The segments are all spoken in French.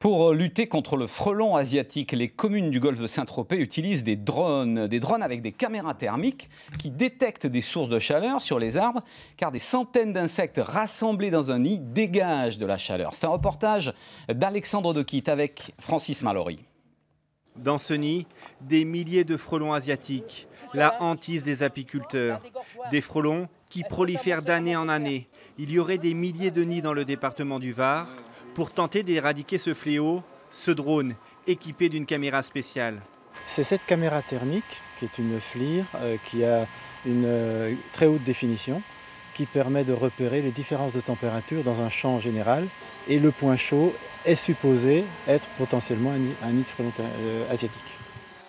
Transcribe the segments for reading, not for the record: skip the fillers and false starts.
Pour lutter contre le frelon asiatique, les communes du golfe de Saint-Tropez utilisent des drones avec des caméras thermiques qui détectent des sources de chaleur sur les arbres, car des centaines d'insectes rassemblés dans un nid dégagent de la chaleur. C'est un reportage d'Alexandre Dequitte avec Francis Mallory. Dans ce nid, des milliers de frelons asiatiques, la hantise des apiculteurs. Des frelons qui prolifèrent d'année en année. Il y aurait des milliers de nids dans le département du Var. Pour tenter d'éradiquer ce fléau, ce drone équipé d'une caméra spéciale. C'est cette caméra thermique, qui est une FLIR, qui a une très haute définition, qui permet de repérer les différences de température dans un champ général. Et le point chaud est supposé être potentiellement un nid de frelon asiatique.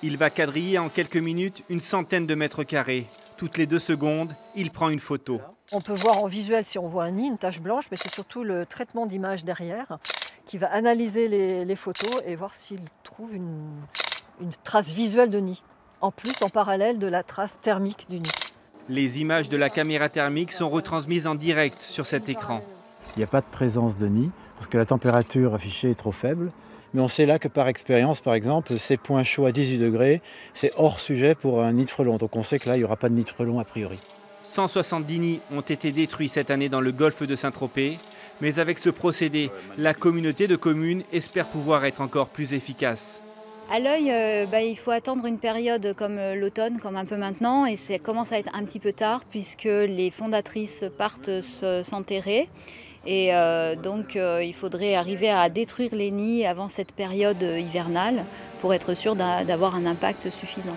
Il va quadriller en quelques minutes une centaine de mètres carrés. Toutes les 2 secondes, il prend une photo. On peut voir en visuel si on voit un nid, une tache blanche, mais c'est surtout le traitement d'image derrière qui va analyser les photos et voir s'il trouve une trace visuelle de nid. En plus, en parallèle de la trace thermique du nid. Les images de la caméra thermique sont retransmises en direct sur cet écran. Il n'y a pas de présence de nid parce que la température affichée est trop faible. Mais on sait là que par expérience, par exemple, ces points chauds à 18 degrés, c'est hors sujet pour un nid de frelon. Donc on sait que là, il n'y aura pas de nid de frelon a priori. 170 nids ont été détruits cette année dans le golfe de Saint-Tropez. Mais avec ce procédé, la communauté de communes espère pouvoir être encore plus efficace. À l'œil, il faut attendre une période comme l'automne, comme un peu maintenant, et ça commence à être un petit peu tard puisque les fondatrices partent s'enterrer. Et donc il faudrait arriver à détruire les nids avant cette période hivernale pour être sûr d'avoir un impact suffisant.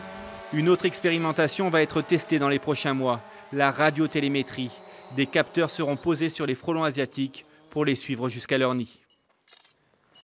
Une autre expérimentation va être testée dans les prochains mois, la radiotélémétrie. Des capteurs seront posés sur les frelons asiatiques pour les suivre jusqu'à leur nid.